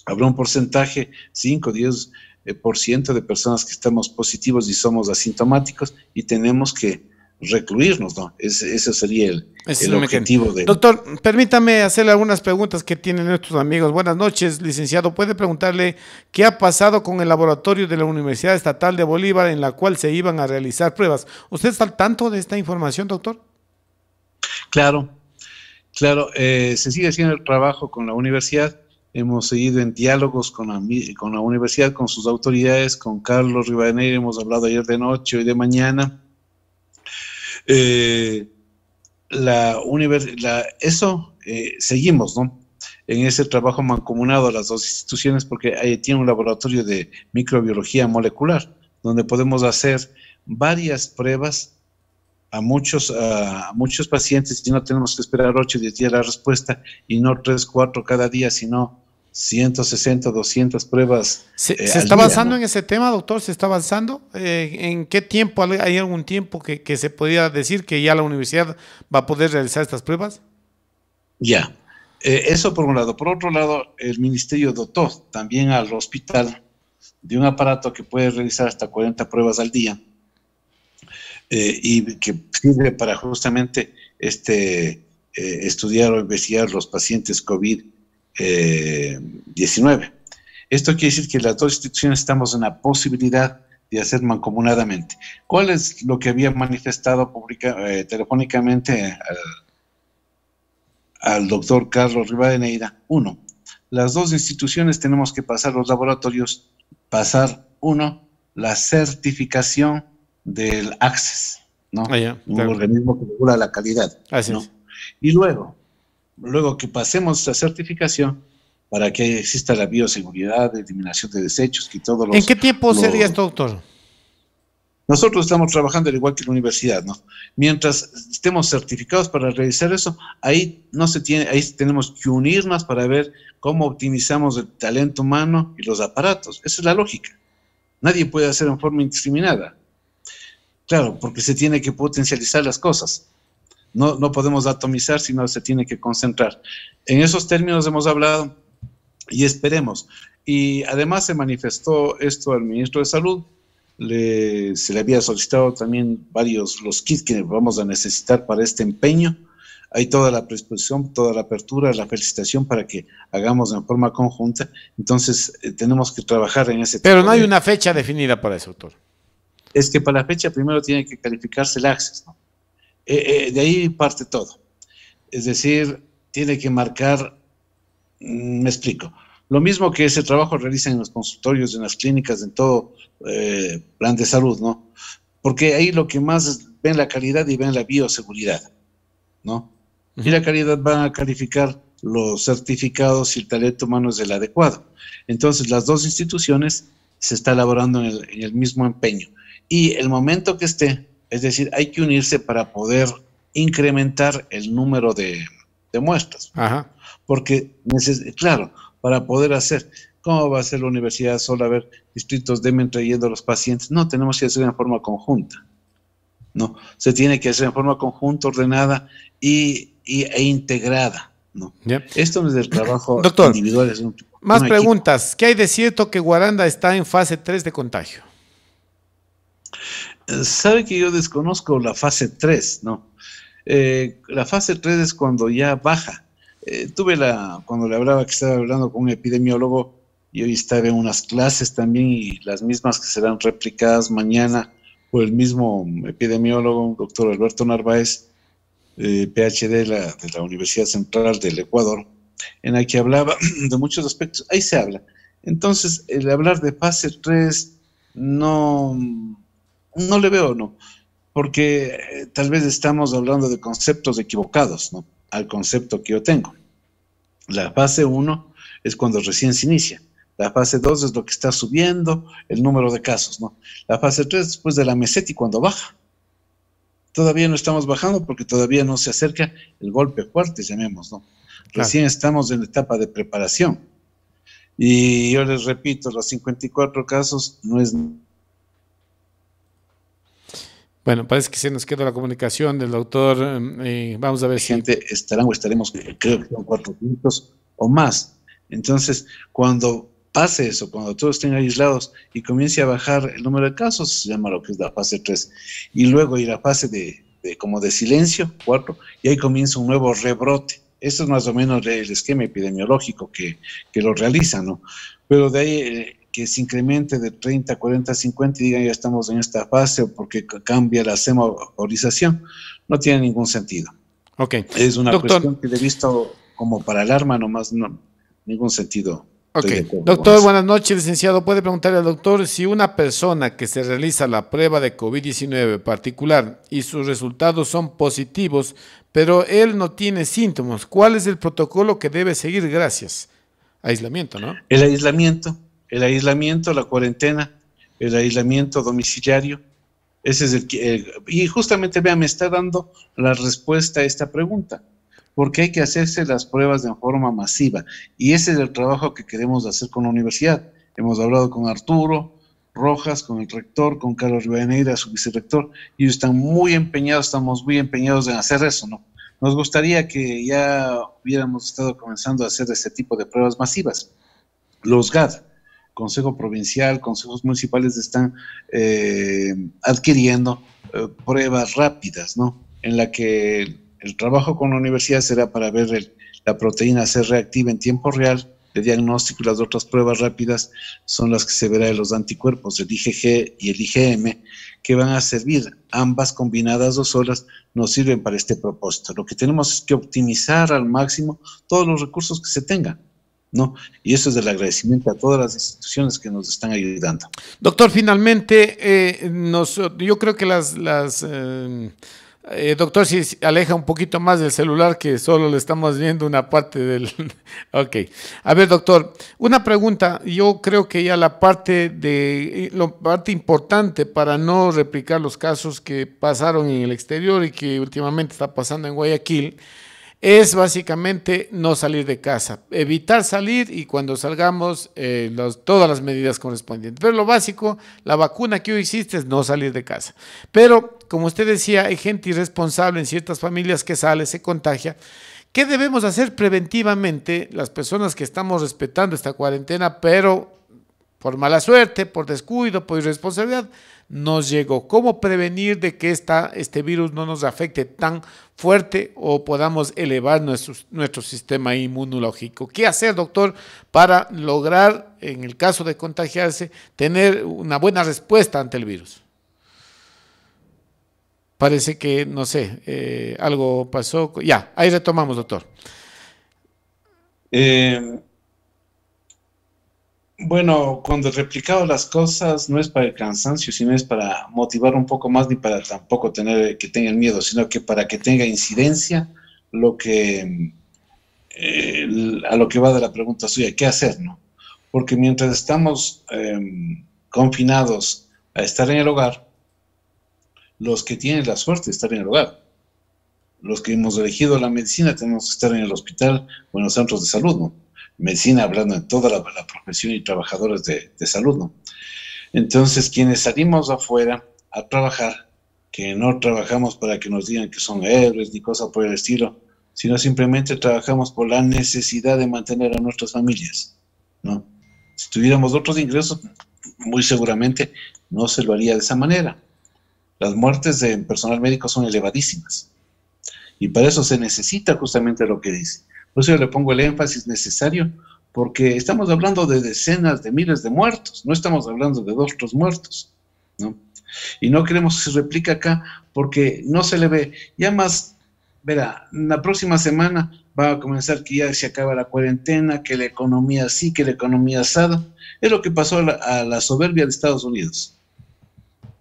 habrá un porcentaje, 5-10% de personas que estamos positivos y somos asintomáticos y tenemos que recluirnos, ¿no? Ese sería el objetivo de... Doctor, permítame hacerle algunas preguntas que tienen nuestros amigos. Buenas noches, licenciado. ¿Puede preguntarle qué ha pasado con el laboratorio de la Universidad Estatal de Bolívar en la cual se iban a realizar pruebas? ¿Usted está al tanto de esta información, doctor? Claro. Se sigue haciendo el trabajo con la universidad. Hemos seguido en diálogos con la universidad, con sus autoridades, con Carlos Rivadeneira, hemos hablado ayer de noche, hoy de mañana. seguimos, ¿no? En ese trabajo mancomunado las dos instituciones, porque ahí tiene un laboratorio de microbiología molecular, donde podemos hacer varias pruebas a muchos pacientes y no tenemos que esperar 8 o 10 días la respuesta y no 3, 4 cada día, sino 160, 200 pruebas ¿Se al está día, avanzando ¿no? en ese tema, doctor? ¿Se está avanzando? ¿En qué tiempo? ¿Hay algún tiempo que se podría decir que ya la universidad va a poder realizar estas pruebas? Ya, eso por un lado. Por otro lado, el ministerio dotó también al hospital de un aparato que puede realizar hasta 40 pruebas al día y que sirve para justamente estudiar o investigar los pacientes COVID-19. Esto quiere decir que las dos instituciones estamos en la posibilidad de hacer mancomunadamente. ¿Cuál es lo que había manifestado telefónicamente al doctor Carlos Rivadeneira? Uno, las dos instituciones tenemos que pasar los laboratorios, la certificación del ACCES, ¿no? Ya, Un claro. organismo que regula la calidad, Así ¿no? es. Y luego que pasemos esa certificación para que exista la bioseguridad, eliminación de desechos, que todos ¿En qué tiempo sería esto, doctor? Nosotros estamos trabajando al igual que la universidad, ¿no? Mientras estemos certificados para realizar eso, ahí tenemos que unirnos para ver cómo optimizamos el talento humano y los aparatos. Esa es la lógica. Nadie puede hacer en forma indiscriminada. Claro, porque se tiene que potencializar las cosas. No podemos atomizar, sino se tiene que concentrar. En esos términos hemos hablado y esperemos. Y además se manifestó esto al ministro de Salud. Se le había solicitado también los kits que vamos a necesitar para este empeño. Hay toda la predisposición, toda la apertura, la felicitación para que hagamos en forma conjunta. Entonces, tenemos que trabajar en ese Pero tipo no hay de... una fecha definida para eso, doctor. Es que para la fecha primero tiene que calificarse el access, ¿no? De ahí parte todo. Es decir, tiene que marcar, me explico, lo mismo que ese trabajo realizan en los consultorios, en las clínicas, en todo plan de salud, ¿no? Porque ahí lo que más ven la calidad y ven la bioseguridad, ¿no? Y la calidad van a calificar los certificados si el talento humano es el adecuado. Entonces, las dos instituciones se está elaborando en el mismo empeño. Y el momento que esté, es decir, hay que unirse para poder incrementar el número de muestras. Ajá. Porque, claro, para poder hacer, ¿cómo va a ser la universidad solo a ver distritos de trayendo a los pacientes? No, tenemos que hacer en forma conjunta. No, se tiene que hacer en forma conjunta, ordenada e integrada, ¿no? Yeah. Esto no es del trabajo doctor, individual. Es más preguntas. Equipo. ¿Qué hay de cierto que Guaranda está en fase 3 de contagio? Sabe que yo desconozco la fase 3, ¿no? La fase 3 es cuando ya baja. Cuando le hablaba, que estaba hablando con un epidemiólogo, y hoy estaba en unas clases también, y las mismas que serán replicadas mañana por el mismo epidemiólogo, doctor Alberto Narváez, PhD de la Universidad Central del Ecuador, en la que hablaba de muchos aspectos. Ahí se habla. Entonces, el hablar de fase 3 no le veo, ¿no? Porque tal vez estamos hablando de conceptos equivocados, ¿no? Al concepto que yo tengo. La fase 1 es cuando recién se inicia. La fase 2 es lo que está subiendo el número de casos, ¿no? La fase 3 después de la meseta y cuando baja. Todavía no estamos bajando porque todavía no se acerca el golpe fuerte, llamemos, ¿no? Recién estamos en la etapa de preparación. Y yo les repito, los 54 casos no es... Bueno, parece que se nos queda la comunicación del doctor. Vamos a ver si... estaremos, creo que son 400 o más. Entonces, cuando pase eso, cuando todos estén aislados y comience a bajar el número de casos, se llama lo que es la fase 3. Y luego ir a fase como de silencio, 4, y ahí comienza un nuevo rebrote. Eso es más o menos el esquema epidemiológico que lo realiza, ¿no? Pero de ahí que se incremente de 30, 40, 50 y digan ya estamos en esta fase o porque cambia la semaforización, no tiene ningún sentido. Ok. Es una cuestión que he visto como para alarma nomás, no, ningún sentido. Ok, Estoy de acuerdo con doctor, eso. buenas noches, licenciado. ¿Puede preguntarle al doctor si una persona que se realiza la prueba de COVID-19 particular y sus resultados son positivos, pero él no tiene síntomas, ¿cuál es el protocolo que debe seguir? Gracias. Aislamiento, ¿no? El aislamiento, la cuarentena, el aislamiento domiciliario, ese es y justamente vea, me está dando la respuesta a esta pregunta, porque hay que hacerse las pruebas de forma masiva, y ese es el trabajo que queremos hacer con la universidad. Hemos hablado con Arturo Rojas, con el rector, con Carlos Rivadeneira, su vicerrector, y ellos están muy empeñados, estamos muy empeñados en hacer eso, ¿no? Nos gustaría que ya hubiéramos estado comenzando a hacer ese tipo de pruebas masivas. Los GAD, Consejo Provincial, consejos municipales están adquiriendo pruebas rápidas, ¿no? En la que el trabajo con la universidad será para ver la proteína C reactiva en tiempo real de diagnóstico, y las otras pruebas rápidas son las que se verá en los anticuerpos, el IgG y el IgM, que van a servir, ambas combinadas o solas, nos sirven para este propósito. Lo que tenemos es que optimizar al máximo todos los recursos que se tengan, ¿no? Y eso es el agradecimiento a todas las instituciones que nos están ayudando. Doctor, finalmente, yo creo que doctor, si se aleja un poquito más del celular, que solo le estamos viendo una parte del... Ok. A ver, doctor, una pregunta. Yo creo que ya la parte importante para no replicar los casos que pasaron en el exterior y que últimamente está pasando en Guayaquil, es básicamente no salir de casa, evitar salir y cuando salgamos todas las medidas correspondientes. Pero lo básico, la vacuna que hoy existe es no salir de casa. Pero, como usted decía, hay gente irresponsable en ciertas familias que sale, se contagia. ¿Qué debemos hacer preventivamente las personas que estamos respetando esta cuarentena, pero por mala suerte, por descuido, por irresponsabilidad, nos llegó? ¿Cómo prevenir de que este virus no nos afecte tan fuerte o podamos elevar nuestro sistema inmunológico? ¿Qué hacer, doctor, para lograr, en el caso de contagiarse, tener una buena respuesta ante el virus? Parece que, no sé, algo pasó. Ya, ahí retomamos, doctor. Bueno, cuando he replicado las cosas no es para el cansancio, sino es para motivar un poco más, ni para tampoco tener que tengan miedo, sino que para que tenga incidencia lo que a lo que va de la pregunta suya, ¿qué hacer, no? Porque mientras estamos confinados a estar en el hogar, los que tienen la suerte de estar en el hogar, los que hemos elegido la medicina, tenemos que estar en el hospital o en los centros de salud, ¿no? Medicina, hablando de toda la profesión y trabajadores de salud, ¿no? Entonces, quienes salimos afuera a trabajar, que no trabajamos para que nos digan que son héroes ni cosa por el estilo, sino simplemente trabajamos por la necesidad de mantener a nuestras familias, ¿no? Si tuviéramos otros ingresos, muy seguramente no se lo haría de esa manera. Las muertes de personal médico son elevadísimas y para eso se necesita justamente lo que dice. Por eso yo le pongo el énfasis necesario, porque estamos hablando de decenas de miles de muertos, no estamos hablando de 2 o 3 muertos, ¿no? Y no queremos que se replique acá porque no se le ve. Ya más, verá, la próxima semana va a comenzar que ya se acaba la cuarentena, que la economía sí, que la economía asada. Es lo que pasó a la soberbia de Estados Unidos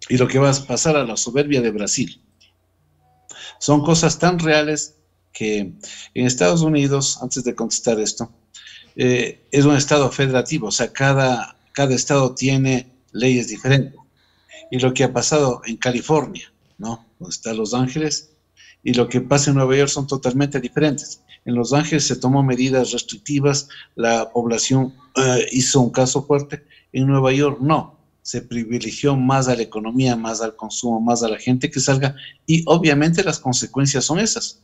y lo que va a pasar a la soberbia de Brasil. Son cosas tan reales que en Estados Unidos, antes de contestar esto, es un estado federativo, o sea, cada estado tiene leyes diferentes. Y lo que ha pasado en California, ¿no?, donde está Los Ángeles, y lo que pasa en Nueva York son totalmente diferentes. En Los Ángeles se tomó medidas restrictivas, la población hizo un caso fuerte. En Nueva York no, se privilegió más a la economía, más al consumo, más a la gente que salga, y obviamente las consecuencias son esas.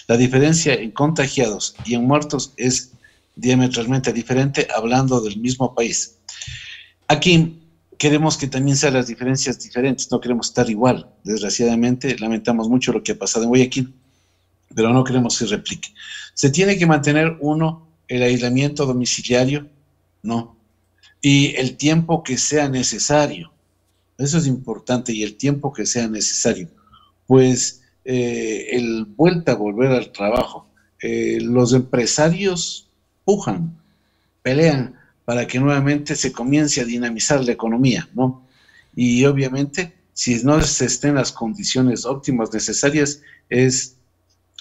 La diferencia en contagiados y en muertos es diametralmente diferente, hablando del mismo país. Aquí queremos que también sean las diferencias diferentes, no queremos estar igual. Desgraciadamente, lamentamos mucho lo que ha pasado en Guayaquil, pero no queremos que se replique. Se tiene que mantener, uno, el aislamiento domiciliario, ¿no?, y el tiempo que sea necesario. Eso es importante, y el tiempo que sea necesario. Pues volver al trabajo. Los empresarios pujan, pelean para que nuevamente se comience a dinamizar la economía, ¿no? Y obviamente, si no se estén las condiciones óptimas necesarias, es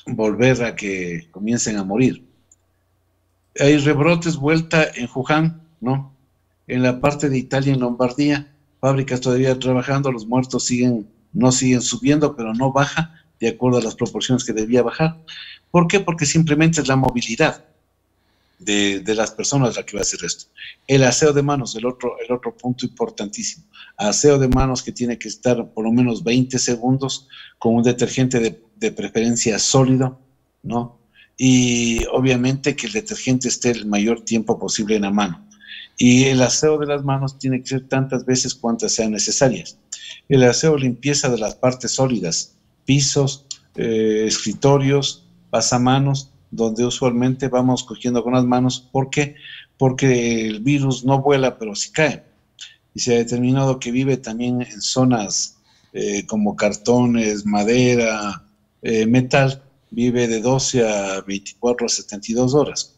volver a que comiencen a morir. Hay rebrotes vuelta en Wuhan, ¿no? En la parte de Italia, en Lombardía, fábricas todavía trabajando, los muertos no siguen subiendo, pero no baja de acuerdo a las proporciones que debía bajar. ¿Por qué? Porque simplemente es la movilidad de las personas la que va a hacer esto. El aseo de manos, el otro punto importantísimo. Aseo de manos que tiene que estar por lo menos 20 segundos con un detergente de preferencia sólido, ¿no? Y obviamente que el detergente esté el mayor tiempo posible en la mano. Y el aseo de las manos tiene que ser tantas veces cuantas sean necesarias. El aseo, limpieza de las partes sólidas, pisos, escritorios, pasamanos, donde usualmente vamos cogiendo con las manos. ¿Por qué? Porque el virus no vuela, pero sí cae. Y se ha determinado que vive también en zonas como cartones, madera, metal, vive de 12 a 24 a 72 horas.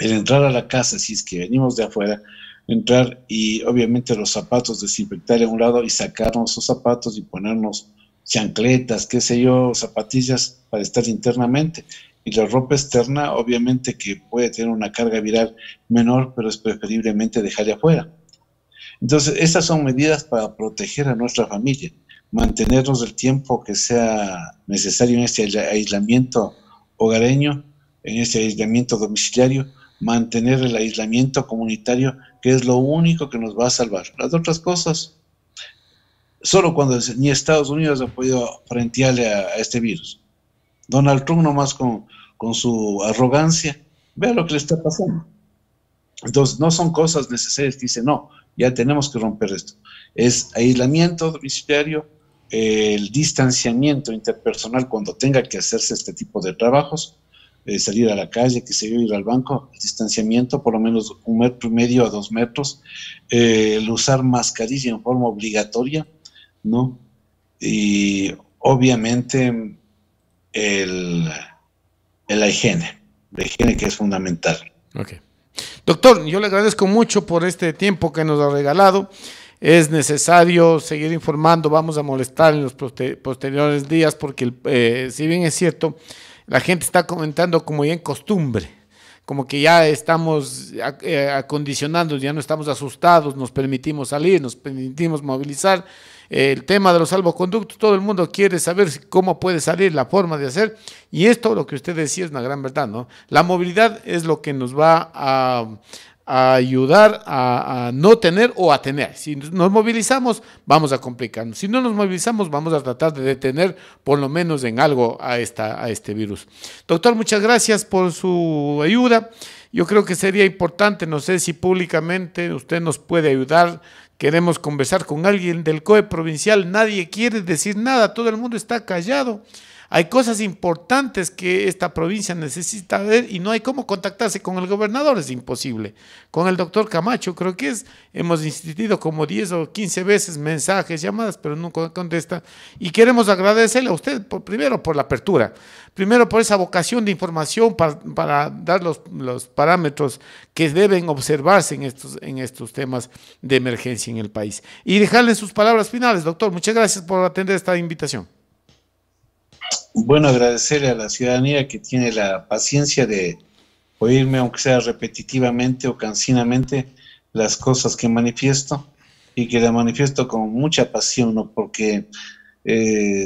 El entrar a la casa, si es que venimos de afuera, entrar y obviamente los zapatos desinfectar en un lado y sacarnos esos zapatos y ponernos chancletas, qué sé yo, zapatillas para estar internamente. Y la ropa externa, obviamente que puede tener una carga viral menor, pero es preferiblemente dejarla afuera. Entonces, estas son medidas para proteger a nuestra familia, mantenernos el tiempo que sea necesario en este aislamiento hogareño, en este aislamiento domiciliario, mantener el aislamiento comunitario, que es lo único que nos va a salvar. Las otras cosas, solo cuando ni Estados Unidos ha podido frentearle a este virus. Donald Trump nomás con su arrogancia, vea lo que le está pasando. Entonces, no son cosas necesarias que dicen, no, ya tenemos que romper esto. Es aislamiento domiciliario, el distanciamiento interpersonal cuando tenga que hacerse este tipo de trabajos, salir a la calle, que se ir al banco, el distanciamiento por lo menos 1,5 metros a 2 metros, el usar mascarilla en forma obligatoria, ¿no? Y obviamente la higiene que es fundamental. Ok. Doctor, yo le agradezco mucho por este tiempo que nos ha regalado. Es necesario seguir informando, vamos a molestar en los posteriores días porque si bien es cierto, la gente está comentando como ya en costumbre, como que ya estamos acondicionando, ya no estamos asustados, nos permitimos salir, nos permitimos movilizar. El tema de los salvoconductos, todo el mundo quiere saber cómo puede salir, la forma de hacer, y esto, lo que usted decía, es una gran verdad, ¿no? La movilidad es lo que nos va a ayudar a no tener o a tener. Si nos movilizamos, vamos a complicarnos. Si no nos movilizamos, vamos a tratar de detener por lo menos en algo a este virus. Doctor, muchas gracias por su ayuda. Yo creo que sería importante, no sé si públicamente usted nos puede ayudar. Queremos conversar con alguien del COE provincial, nadie quiere decir nada, todo el mundo está callado. Hay cosas importantes que esta provincia necesita ver y no hay cómo contactarse con el gobernador, es imposible. Con el doctor Camacho, creo que hemos insistido como 10 o 15 veces mensajes, llamadas, pero nunca contesta. Y queremos agradecerle a usted, primero por la apertura, primero por esa vocación de información para dar los parámetros que deben observarse en estos temas de emergencia en el país. Y dejarle sus palabras finales, doctor. Muchas gracias por atender esta invitación. Bueno, agradecerle a la ciudadanía que tiene la paciencia de oírme, aunque sea repetitivamente o cansinamente, las cosas que manifiesto y que la manifiesto con mucha pasión, ¿no? Porque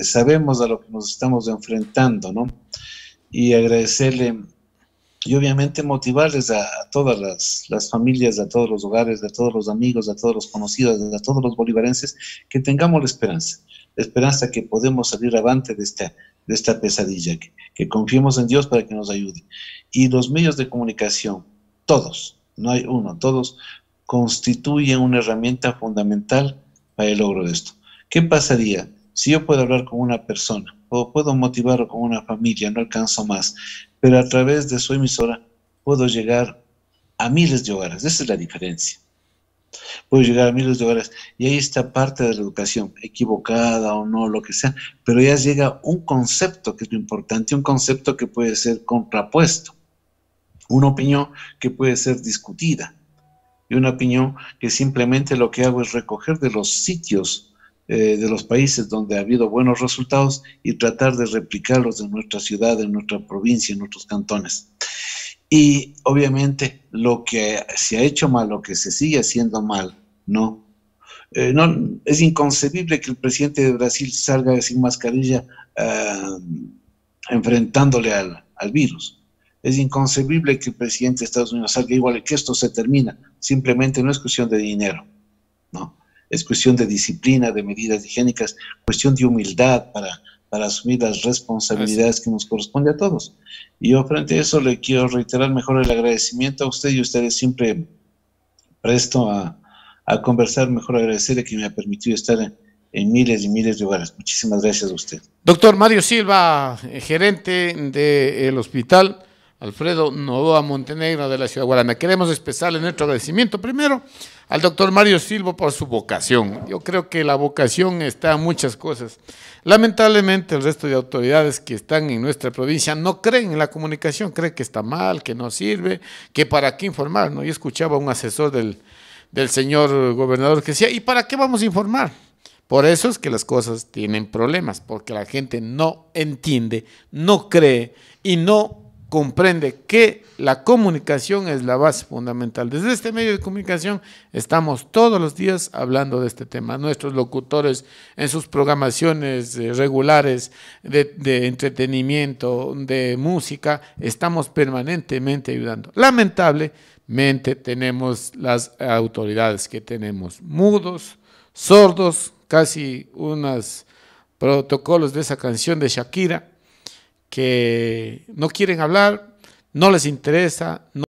sabemos a lo que nos estamos enfrentando, ¿no? Y agradecerle y obviamente motivarles a todas las familias, a todos los hogares, a todos los amigos, a todos los conocidos, a todos los bolivarenses, que tengamos la esperanza que podemos salir avante de esta pesadilla, que confiemos en Dios para que nos ayude. Y los medios de comunicación, todos, no hay uno, todos constituyen una herramienta fundamental para el logro de esto. ¿Qué pasaría si yo puedo hablar con una persona o puedo motivarlo con una familia, no alcanzo más, pero a través de su emisora puedo llegar a miles de hogares? Esa es la diferencia. Puedo llegar a miles de hogares y ahí está parte de la educación, equivocada o no, lo que sea, pero ya llega un concepto que es lo importante, un concepto que puede ser contrapuesto. una opinión que puede ser discutida y una opinión que simplemente lo que hago es recoger de los sitios de los países donde ha habido buenos resultados y tratar de replicarlos en nuestra ciudad, en nuestra provincia, en nuestros cantones. Y obviamente lo que se ha hecho mal, lo que se sigue haciendo mal, no. No, es inconcebible que el presidente de Brasil salga sin mascarilla enfrentándole al virus. Es inconcebible que el presidente de Estados Unidos salga igual, que esto se termina. Simplemente no es cuestión de dinero, ¿no? Es cuestión de disciplina, de medidas higiénicas, cuestión de humildad para asumir las responsabilidades que nos corresponde a todos. Y yo frente a eso le quiero reiterar mejor el agradecimiento a usted, y usted es siempre presto a conversar, mejor agradecerle que me ha permitido estar en miles y miles de lugares. Muchísimas gracias a usted. Doctor Mario Silva, gerente del hospital Alfredo Novoa Montenegro de la ciudad de Guaranda. Queremos expresarle nuestro agradecimiento primero al doctor Mario Silva por su vocación. Yo creo que la vocación está en muchas cosas. Lamentablemente el resto de autoridades que están en nuestra provincia no creen en la comunicación, creen que está mal, que no sirve, que para qué informar, ¿no? Yo escuchaba a un asesor del señor gobernador que decía, ¿y para qué vamos a informar? Por eso es que las cosas tienen problemas, porque la gente no entiende, no cree y no comprende que la comunicación es la base fundamental. Desde este medio de comunicación estamos todos los días hablando de este tema. Nuestros locutores en sus programaciones regulares de entretenimiento, de música, estamos permanentemente ayudando. Lamentablemente tenemos las autoridades que tenemos mudos, sordos, casi unos protocolos de esa canción de Shakira, que no quieren hablar, no les interesa, no